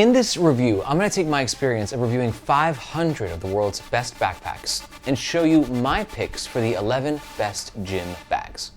In this review, I'm gonna take my experience of reviewing 500 of the world's best backpacks and show you my picks for the 11 best gym bags.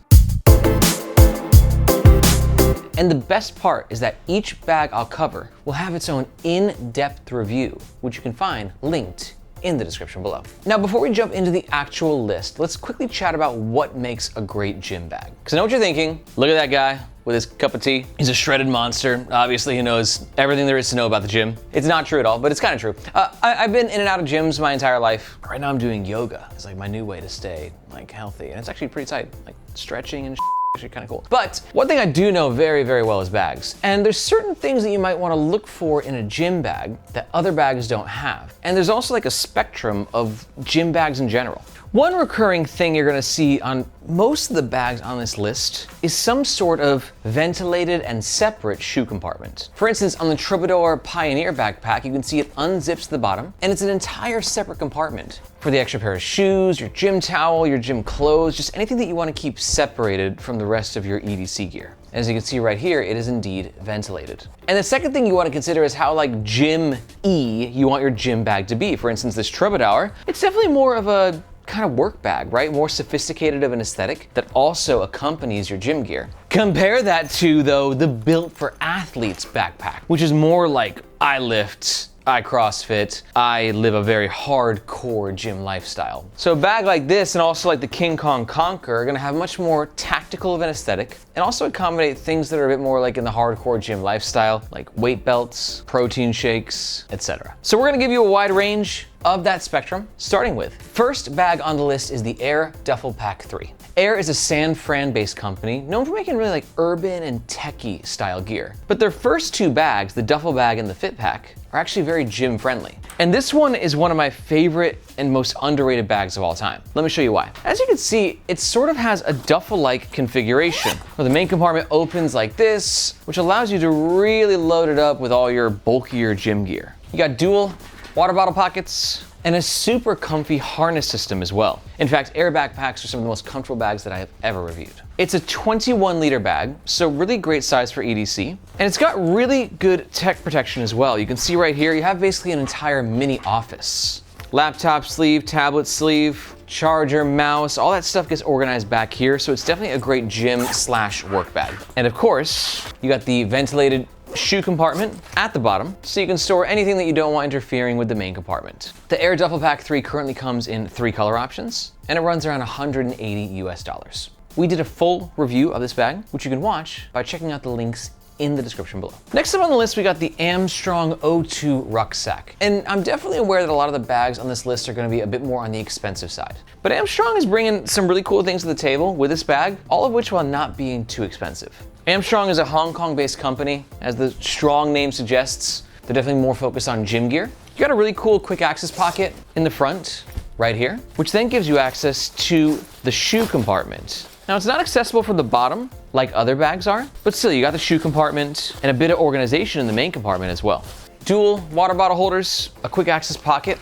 And the best part is that each bag I'll cover will have its own in-depth review, which you can find linked in the description below. Now, before we jump into the actual list, let's quickly chat about what makes a great gym bag. Because I know what you're thinking. Look at that guy with his cup of tea. He's a shredded monster. Obviously, he knows everything there is to know about the gym. It's not true at all, but it's kind of true. I've been in and out of gyms my entire life. Right now I'm doing yoga. It's like my new way to stay healthy. And it's actually pretty tight, like stretching and actually kind of cool. But one thing I do know very, very well is bags. And there's certain things that you might want to look for in a gym bag that other bags don't have. And there's also like a spectrum of gym bags in general. One recurring thing you're gonna see on most of the bags on this list is some sort of ventilated and separate shoe compartment. For instance, on the Troubadour Pioneer backpack, you can see it unzips to the bottom, and it's an entire separate compartment for the extra pair of shoes, your gym towel, your gym clothes, just anything that you wanna keep separated from the rest of your EDC gear. As you can see right here, it is indeed ventilated. And the second thing you wanna consider is how gym-y you want your gym bag to be. For instance, this Troubadour, it's definitely more of a kind of work bag, right? More sophisticated of an aesthetic that also accompanies your gym gear. Compare that to, though, the Built for Athletes backpack, which is more like I lift, I CrossFit, I live a very hardcore gym lifestyle. So a bag like this and also like the King Kong Conquer are gonna have much more tactical of an aesthetic and also accommodate things that are a bit more like in the hardcore gym lifestyle, like weight belts, protein shakes, etc. So we're gonna give you a wide range of that spectrum, starting with first bag on the list is the Aer Duffel Pack 3. Aer is a San Fran-based company known for making really urban and techie style gear. But their first two bags, the duffel bag and the fit pack, are actually very gym friendly. And this one is one of my favorite and most underrated bags of all time. Let me show you why. As you can see, it sort of has a duffel-like configuration, where the main compartment opens like this, which allows you to really load it up with all your bulkier gym gear. You got dual water bottle pockets, and a super comfy harness system as well. In fact, Aer backpacks are some of the most comfortable bags that I have ever reviewed. It's a 21-liter bag, so really great size for EDC. And it's got really good tech protection as well. You can see right here, you have basically an entire mini office. Laptop sleeve, tablet sleeve, charger, mouse, all that stuff gets organized back here, so it's definitely a great gym/work bag. And of course, you got the ventilated shoe compartment at the bottom, so you can store anything that you don't want interfering with the main compartment. The Aer Duffel Pack 3 currently comes in 3 color options, and it runs around $180 US. We did a full review of this bag, which you can watch by checking out the links in the description below. Next up on the list, we got the AmSTRONG O2 Rucksack. And I'm definitely aware that a lot of the bags on this list are gonna be a bit more on the expensive side. But AmSTRONG is bringing some really cool things to the table with this bag, all of which while not being too expensive. AmSTRONG is a Hong Kong-based company. As the strong name suggests, they're definitely more focused on gym gear. You got a really cool quick access pocket in the front, right here, which then gives you access to the shoe compartment. Now, it's not accessible from the bottom like other bags are, but still, you got the shoe compartment and a bit of organization in the main compartment as well. Dual water bottle holders, a quick access pocket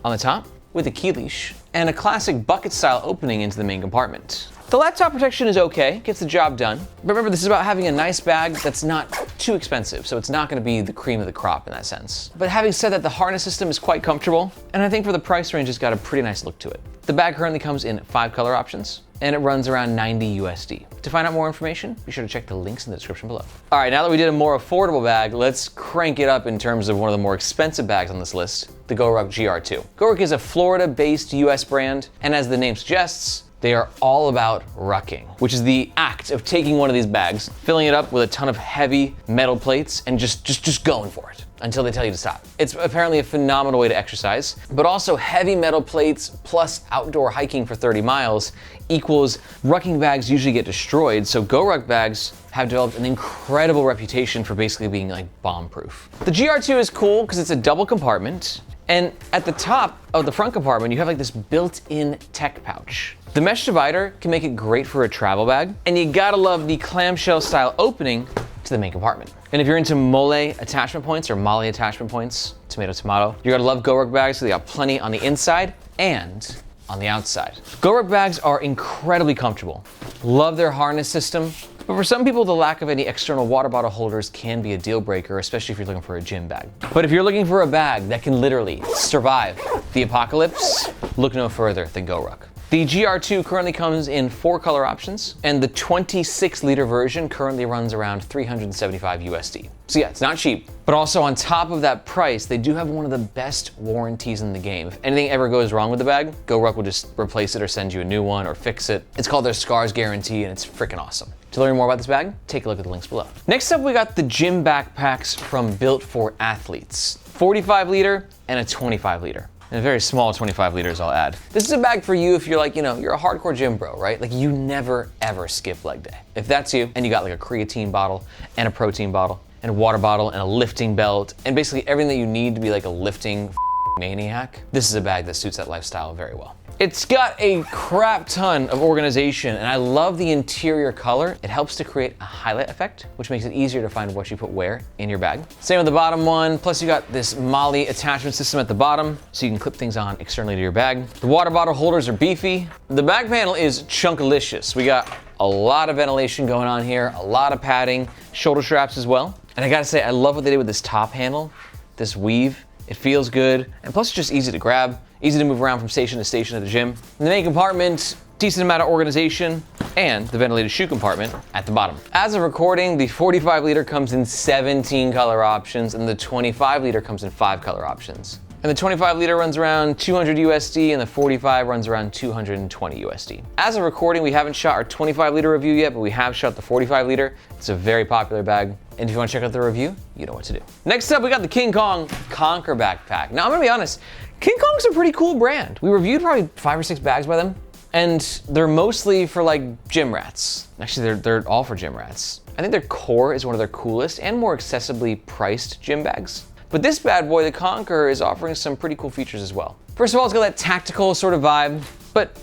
on the top with a key leash, and a classic bucket style opening into the main compartment. The laptop protection is okay, gets the job done. But remember, this is about having a nice bag that's not too expensive, so it's not gonna be the cream of the crop in that sense. But having said that, the harness system is quite comfortable, and I think for the price range, it's got a pretty nice look to it. The bag currently comes in 5 color options, and it runs around $90 USD. To find out more information, be sure to check the links in the description below. All right, now that we did a more affordable bag, let's crank it up in terms of one of the more expensive bags on this list, the Goruck GR2. Goruck is a Florida-based US brand, and as the name suggests, they are all about rucking, which is the act of taking one of these bags, filling it up with a ton of heavy metal plates, and just going for it until they tell you to stop. It's apparently a phenomenal way to exercise, but also heavy metal plates plus outdoor hiking for 30 miles equals rucking bags usually get destroyed, so Goruck bags have developed an incredible reputation for basically being like bomb-proof. The GR2 is cool because it's a double compartment, and at the top of the front compartment, you have like this built-in tech pouch. The mesh divider can make it great for a travel bag, and you gotta love the clamshell style opening to the main compartment. And if you're into mole attachment points or molly attachment points, tomato, tomato, you're gonna love Goruck bags, so they got plenty on the inside and on the outside. Goruck bags are incredibly comfortable. Love their harness system. But for some people, the lack of any external water bottle holders can be a deal breaker, especially if you're looking for a gym bag. But if you're looking for a bag that can literally survive the apocalypse, look no further than Goruck. The GR2 currently comes in 4 color options, and the 26-liter version currently runs around 375 USD. So yeah, it's not cheap, but also on top of that price, they do have one of the best warranties in the game. If anything ever goes wrong with the bag, Goruck will just replace it or send you a new one or fix it. It's called their Scars Guarantee, and it's freaking awesome. To learn more about this bag, take a look at the links below. Next up, we got the gym backpacks from Built for Athletes. 45-liter and a 25-liter. And a very small 25 liters, I'll add. This is a bag for you if you're like, you're a hardcore gym bro, right? Like you never ever skip leg day. If that's you, and you got like a creatine bottle and a protein bottle and a water bottle and a lifting belt and basically everything that you need to be like a lifting maniac, this is a bag that suits that lifestyle very well. It's got a crap ton of organization, and I love the interior color. It helps to create a highlight effect, which makes it easier to find what you put where in your bag. Same with the bottom one, plus you got this MOLLE attachment system at the bottom, so you can clip things on externally to your bag. The water bottle holders are beefy. The back panel is chunkalicious. We got a lot of ventilation going on here, a lot of padding, shoulder straps as well. And I gotta say, I love what they did with this top handle, this weave. It feels good, and plus it's just easy to grab, easy to move around from station to station at the gym. In the main compartment, decent amount of organization, and the ventilated shoe compartment at the bottom. As of recording, the 45-liter comes in 17 color options, and the 25-liter comes in 5 color options. And the 25-liter runs around 200 USD, and the 45 runs around 220 USD. As of recording, we haven't shot our 25-liter review yet, but we have shot the 45-liter. It's a very popular bag, and if you want to check out the review, you know what to do. Next up, we got the King Kong Conquer backpack. Now, I'm gonna be honest, King Kong's a pretty cool brand. We reviewed probably 5 or 6 bags by them, and they're mostly for like gym rats. Actually, they're all for gym rats. I think their core is one of their coolest and more accessibly priced gym bags. But this bad boy, the Conquer, is offering some pretty cool features as well. First of all, it's got that tactical sort of vibe, but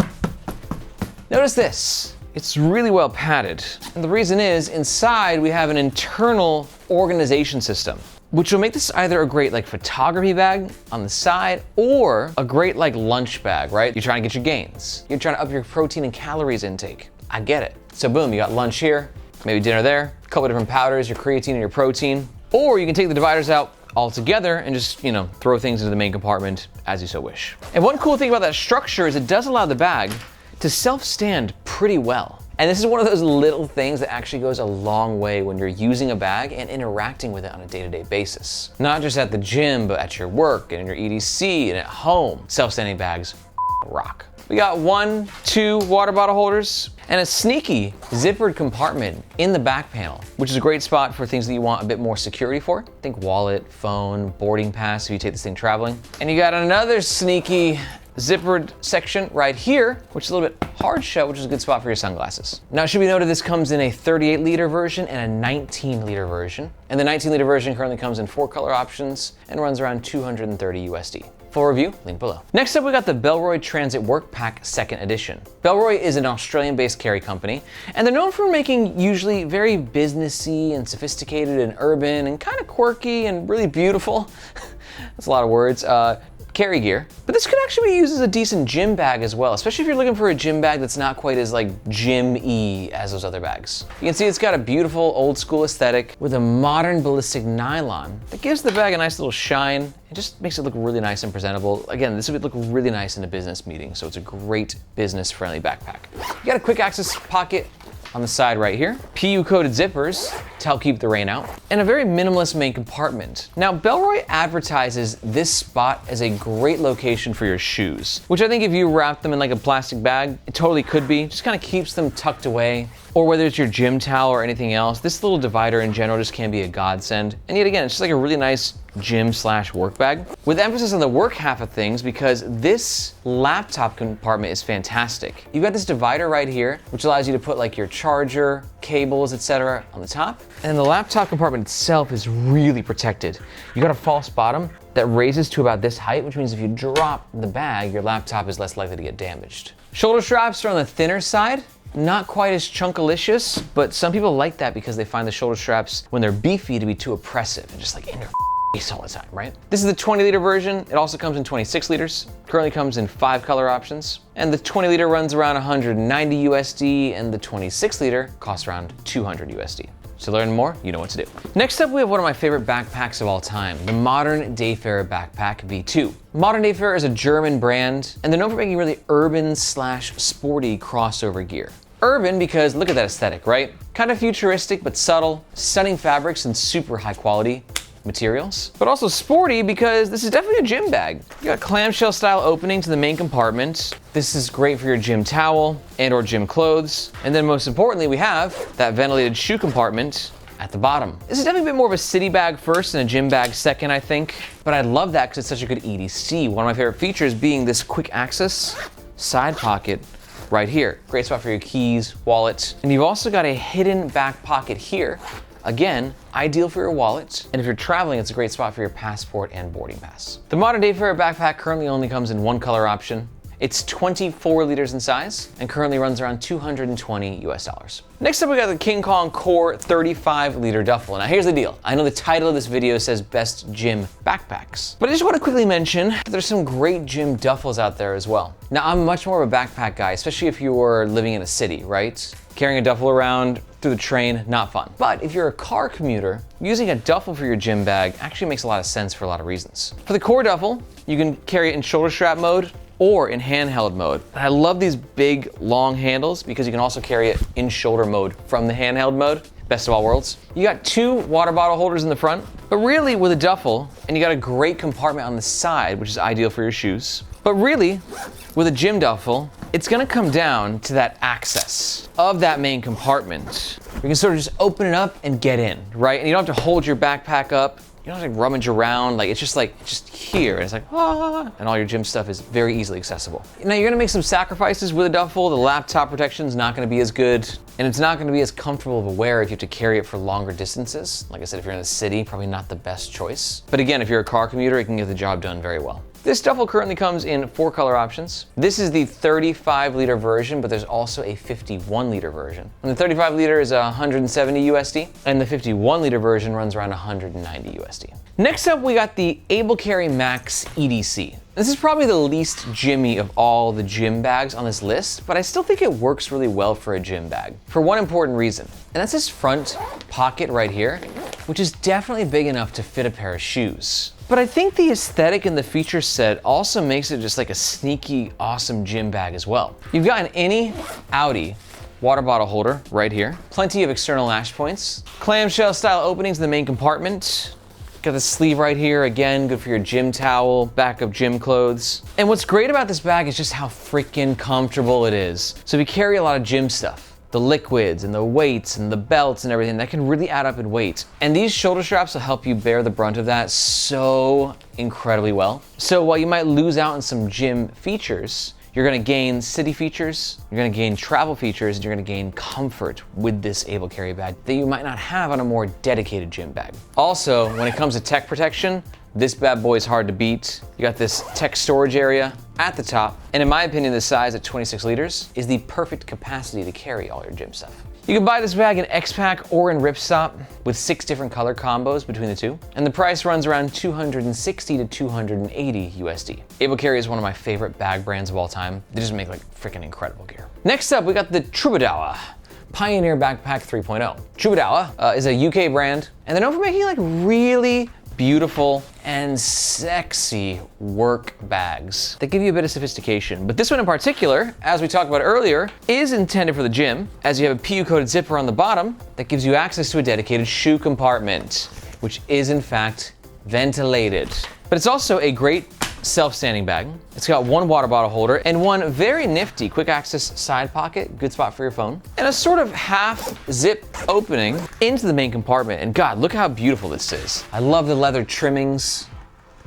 notice this. It's really well padded. And the reason is, inside we have an internal organization system, which will make this either a great like photography bag on the side or a great like lunch bag, right? You're trying to get your gains. You're trying to up your protein and calories intake. I get it. So boom, you got lunch here, maybe dinner there, a couple of different powders, your creatine and your protein. Or you can take the dividers out all together and just, throw things into the main compartment as you so wish. And one cool thing about that structure is it does allow the bag to self-stand pretty well. And this is one of those little things that actually goes a long way when you're using a bag and interacting with it on a day-to-day basis. Not just at the gym, but at your work and in your EDC and at home. Self-standing bags rock. We got 1, 2 water bottle holders and a sneaky zippered compartment in the back panel, which is a great spot for things that you want a bit more security for. Think wallet, phone, boarding pass if you take this thing traveling. And you got another sneaky zippered section right here, which is a little bit hard shut, which is a good spot for your sunglasses. Now, it should be noted this comes in a 38-liter version and a 19-liter version. And the 19-liter version currently comes in 4 color options and runs around 230 USD. Full review, link below. Next up, we got the Bellroy Transit Workpack 2nd edition. Bellroy is an Australian-based carry company, and they're known for making usually very businessy and sophisticated and urban and kind of quirky and really beautiful. That's a lot of words. Carry gear. But this could actually be used as a decent gym bag as well, especially if you're looking for a gym bag that's not quite as like gym-y as those other bags. You can see it's got a beautiful old school aesthetic with a modern ballistic nylon that gives the bag a nice little shine. It just makes it look really nice and presentable. Again, this would look really nice in a business meeting, so it's a great business-friendly backpack. You got a quick access pocket on the side right here, PU coated zippers to help keep the rain out, and a very minimalist main compartment. Now, Bellroy advertises this spot as a great location for your shoes, which I think if you wrap them in like a plastic bag, it totally could be. Just kind of keeps them tucked away. Or whether it's your gym towel or anything else, this little divider in general just can be a godsend. And yet again, it's just like a really nice gym/work bag with emphasis on the work half of things, because this laptop compartment is fantastic. You've got this divider right here, which allows you to put like your charger, cables, etc. on the top. And the laptop compartment itself is really protected. You got a false bottom that raises to about this height, which means if you drop the bag, your laptop is less likely to get damaged. Shoulder straps are on the thinner side. Not quite as chunkalicious, but some people like that because they find the shoulder straps, when they're beefy, to be too oppressive and just like in your all the time, right? This is the 20-liter version. It also comes in 26 liters. Currently comes in 5 color options. And the 20-liter runs around 190 USD, and the 26-liter costs around 200 USD. To learn more, you know what to do. Next up, we have one of my favorite backpacks of all time, the Modern Dayfarer Backpack V2. Modern Dayfarer is a German brand, and they're known for making really urban/sporty crossover gear. Urban because look at that aesthetic, right? Kind of futuristic but subtle, stunning fabrics and super high quality materials. But also sporty because this is definitely a gym bag. You got clamshell style opening to the main compartment. This is great for your gym towel and or gym clothes. And then most importantly, we have that ventilated shoe compartment at the bottom. This is definitely a bit more of a city bag first and a gym bag second, I think. But I love that because it's such a good EDC. One of my favorite features being this quick access side pocket right here. Great spot for your keys, wallet. And you've also got a hidden back pocket here. Again, ideal for your wallet. And if you're traveling, it's a great spot for your passport and boarding pass. The Modern Dayfarer backpack currently only comes in 1 color option. It's 24 liters in size and currently runs around 220 US dollars. Next up, we got the King Kong Core 35-liter duffel. Now here's the deal. I know the title of this video says best gym backpacks, but I just want to quickly mention that there's some great gym duffels out there as well. Now I'm much more of a backpack guy, especially if you're living in a city, right? Carrying a duffel around through the train, not fun. But if you're a car commuter, using a duffel for your gym bag actually makes a lot of sense for a lot of reasons. For the core duffel, you can carry it in shoulder strap mode or in handheld mode. I love these big, long handles because you can also carry it in shoulder mode from the handheld mode. Best of all worlds. You got 2 water bottle holders in the front, but really with a duffel, and you got a great compartment on the side, which is ideal for your shoes. But really, with a gym duffel, it's gonna come down to that access of that main compartment. You can sort of just open it up and get in, right? And you don't have to hold your backpack up. You don't have to rummage around, it's just here. And it's like, ah, and all your gym stuff is very easily accessible. Now you're gonna make some sacrifices with a duffel. The laptop protection is not gonna be as good, and it's not gonna be as comfortable of a wear if you have to carry it for longer distances. Like I said, if you're in the city, probably not the best choice. But again, if you're a car commuter, it can get the job done very well. This duffel currently comes in 4 color options. This is the 35-liter version, but there's also a 51-liter version. And the 35-liter is 170 USD, and the 51-liter version runs around 190 USD. Next up, we got the Carry Max EDC. This is probably the least gymmy of all the gym bags on this list, but I still think it works really well for a gym bag for one important reason, and that's this front pocket right here, which is definitely big enough to fit a pair of shoes. But I think the aesthetic and the feature set also makes it just like a sneaky, awesome gym bag as well. You've got an innie, outie water bottle holder right here. Plenty of external lash points. Clamshell style openings in the main compartment. Got the sleeve right here, again, good for your gym towel, backup gym clothes. And what's great about this bag is just how freaking comfortable it is. So if you carry a lot of gym stuff, the liquids and the weights and the belts and everything, that can really add up in weight. And these shoulder straps will help you bear the brunt of that so incredibly well. So while you might lose out on some gym features, you're gonna gain city features, you're gonna gain travel features, and you're gonna gain comfort with this able carry bag that you might not have on a more dedicated gym bag. Also, when it comes to tech protection, this bad boy is hard to beat. You got this tech storage area at the top, and in my opinion, the size at 26 liters is the perfect capacity to carry all your gym stuff. You can buy this bag in X-Pack or in Ripstop with 6 different color combos between the two, and the price runs around 260 to 280 USD. Able Carry is one of my favorite bag brands of all time. They just make freaking incredible gear. Next up, we got the Troubadour Pioneer Backpack 3.0. Troubadour is a UK brand, and they're known for making really beautiful and sexy work bags that give you a bit of sophistication. But this one in particular, as we talked about earlier, is intended for the gym, as you have a PU-coated zipper on the bottom that gives you access to a dedicated shoe compartment, which is in fact ventilated. But it's also a great self-standing bag. It's got 1 water bottle holder and 1 very nifty quick access side pocket, good spot for your phone, and a sort of half zip opening into the main compartment. And God, look how beautiful this is. I love the leather trimmings,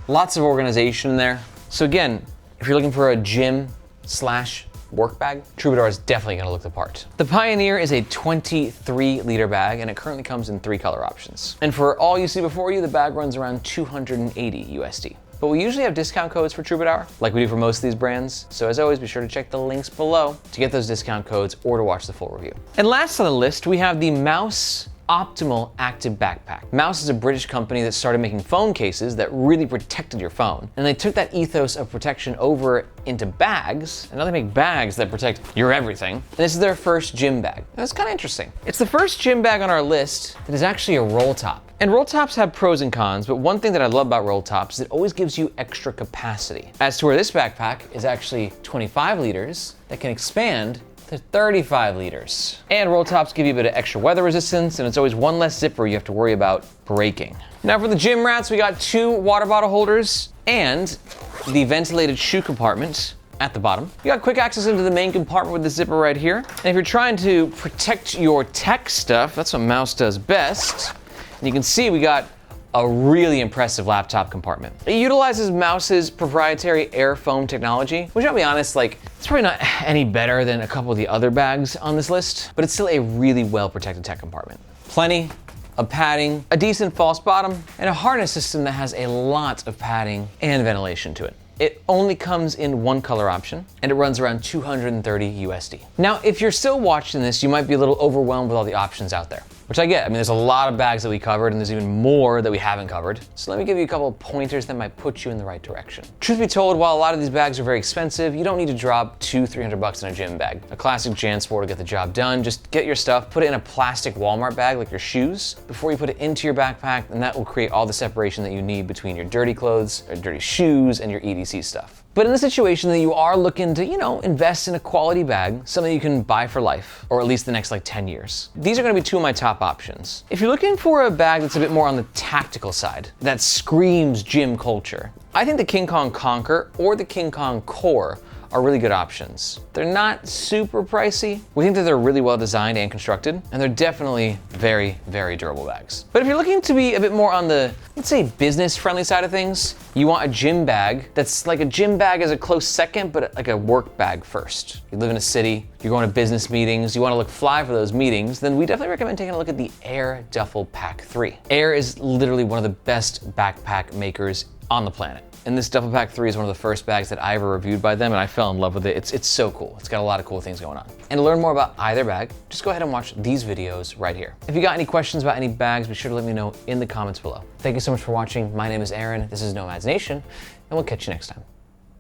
lots of organization in there. So again, if you're looking for a gym/work bag, Troubadour is definitely gonna look the part. The Pioneer is a 23-liter bag, and it currently comes in 3 color options. And for all you see before you, the bag runs around 280 USD. But we usually have discount codes for Troubadour, like we do for most of these brands. So as always, be sure to check the links below to get those discount codes or to watch the full review. And last on the list, we have the Mous optimal active backpack. Mous is a British company that started making phone cases that really protected your phone. And they took that ethos of protection over into bags, and now they make bags that protect your everything. And this is their first gym bag. And that's kind of interesting. It's the first gym bag on our list that is actually a roll top. And roll tops have pros and cons, but one thing that I love about roll tops is it always gives you extra capacity. As to where this backpack is actually 25 liters that can expand to 35 liters. And roll tops give you a bit of extra weather resistance, and it's always one less zipper you have to worry about breaking. Now for the gym rats, we got 2 water bottle holders and the ventilated shoe compartment at the bottom. You got quick access into the main compartment with the zipper right here. And if you're trying to protect your tech stuff, that's what Mous does best. And you can see we got a really impressive laptop compartment. It utilizes Mous's proprietary air foam technology, which I'll be honest, like, it's probably not any better than a couple of the other bags on this list, but it's still a really well protected tech compartment. Plenty of padding, a decent false bottom, and a harness system that has a lot of padding and ventilation to it. It only comes in one color option, and it runs around 230 USD. Now, if you're still watching this, you might be a little overwhelmed with all the options out there, which I get. I mean, there's a lot of bags that we covered, and there's even more that we haven't covered. So let me give you a couple of pointers that might put you in the right direction. Truth be told, while a lot of these bags are very expensive, you don't need to drop $200-300 in a gym bag. A classic JanSport will get the job done. Just get your stuff, put it in a plastic Walmart bag like your shoes before you put it into your backpack, and that will create all the separation that you need between your dirty clothes, or dirty shoes, and your EDC stuff. But in the situation that you are looking to, invest in a quality bag, something you can buy for life, or at least the next 10 years, these are gonna be 2 of my top options. If you're looking for a bag that's a bit more on the tactical side, that screams gym culture, I think the King Kong Conquer or the King Kong Core are really good options. They're not super pricey. We think that they're really well designed and constructed, and they're definitely very, very durable bags. But if you're looking to be a bit more on the, let's say, business-friendly side of things, you want a gym bag that's like a gym bag as a close second, but like a work bag first. You live in a city, you're going to business meetings, you want to look fly for those meetings, then we definitely recommend taking a look at the Aer Duffel Pack 3. Aer is literally one of the best backpack makers on the planet. And this Duffel Pack 3 is one of the first bags that I ever reviewed by them, and I fell in love with it. It's so cool. It's got a lot of cool things going on. And to learn more about either bag, just go ahead and watch these videos right here. If you got any questions about any bags, be sure to let me know in the comments below. Thank you so much for watching. My name is Aaron. This is Nomads Nation, and we'll catch you next time.